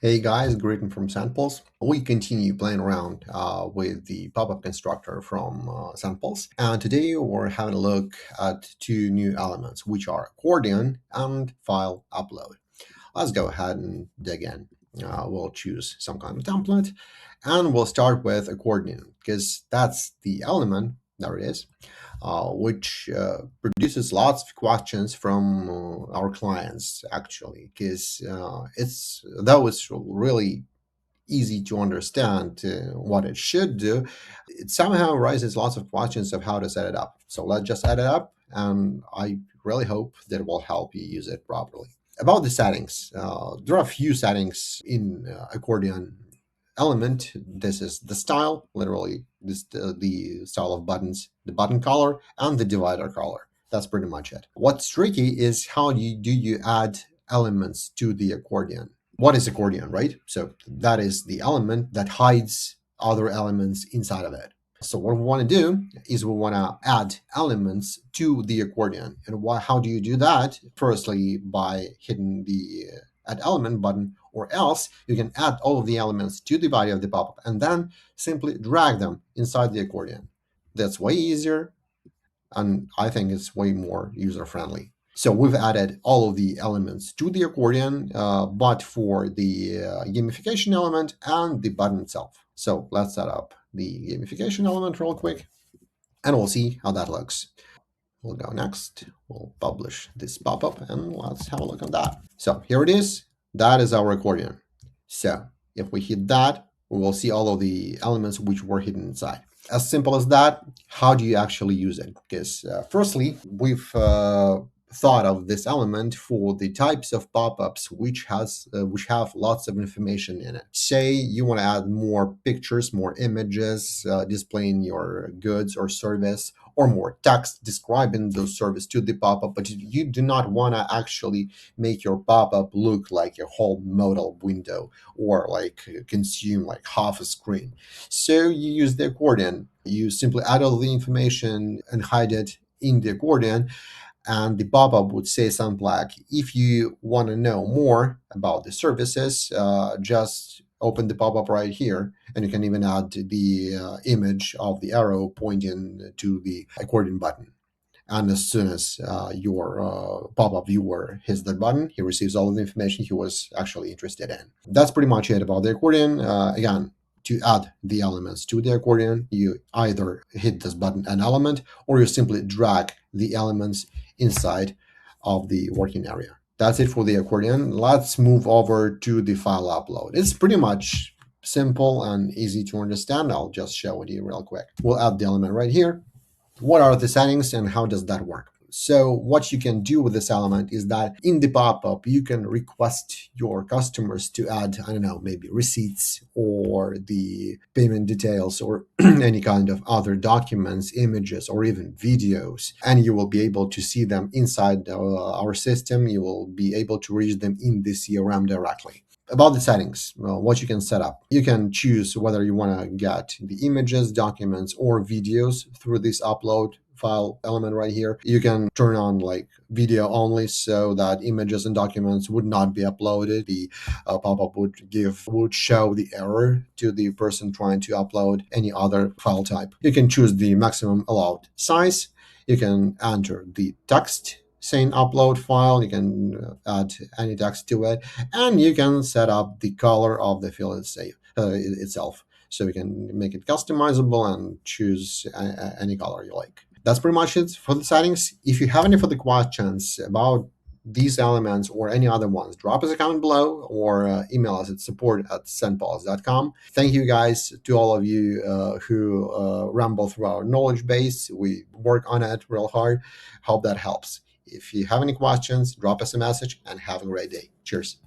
Hey guys, greeting from SendPulse. We continue playing around with the pop-up constructor from SendPulse, and today we're having a look at two new elements, which are accordion and file upload. Let's go ahead and dig in. We'll choose some kind of template, and we'll start with accordion because that's the element. There it is, which produces lots of questions from our clients actually, because it's really easy to understand what it should do. It somehow raises lots of questions of how to set it up. So let's just set it up, and I really hope that it will help you use it properly. About the settings, there are a few settings in accordion element. This is the style, literally this the style of buttons, the button color, and the divider color. That's pretty much it. What's tricky is how you add elements to the accordion. What is accordion, right? So that is the element that hides other elements inside of it. So what we want to do is we want to add elements to the accordion. And how do you do that? Firstly, by hitting the add element button, or else you can add all of the elements to the body of the pop-up and then simply drag them inside the accordion. That's way easier, and I think it's way more user-friendly. So we've added all of the elements to the accordion, but for the gamification element and the button itself. So let's set up the gamification element real quick, and we'll see how that looks. We'll go next. We'll publish this pop-up, and let's have a look at that. So here it is. That is our accordion. So if we hit that, we will see all of the elements which were hidden inside. As simple as that. How do you actually use it? Because firstly, we've thought of this element for the types of pop-ups which have lots of information in it. Say you want to add more pictures, more images displaying your goods or service, or more text describing those service to the pop-up, but you do not want to actually make your pop-up look like a whole modal window or like consume like half a screen. So you use the accordion. You simply add all the information and hide it in the accordion, and the pop-up would say something like, if you want to know more about the services, just open the pop-up right here, and you can even add the image of the arrow pointing to the accordion button. And as soon as your pop-up viewer hits that button, he receives all of the information he was actually interested in. That's pretty much it about the accordion. Again, to add the elements to the accordion, you either hit this button, an element, or you simply drag the elements inside of the working area. That's it for the accordion. Let's move over to the file upload. It's pretty much simple and easy to understand. I'll just show it you real quick. We'll add the element right here. What are the settings and how does that work? So what you can do with this element is that in the pop-up, you can request your customers to add, I don't know, maybe receipts or the payment details or any kind of other documents, images, or even videos. And you will be able to see them inside our system. You will be able to reach them in the CRM directly. About the settings, what you can set up. You can choose whether you want to get the images, documents, or videos through this upload file element right here. You can turn on like video only so that images and documents would not be uploaded. The pop-up would show the error to the person trying to upload any other file type. You can choose the maximum allowed size. You can enter the text saying upload file. You can add any text to it, and you can set up the color of the field itself. So you can make it customizable and choose any color you like. That's pretty much it for the settings. If you have any further questions about these elements or any other ones, drop us a comment below or email us at support@sendpulse.com. Thank you guys to all of you who ramble through our knowledge base. We work on it real hard. Hope that helps. If you have any questions, drop us a message and have a great day. Cheers.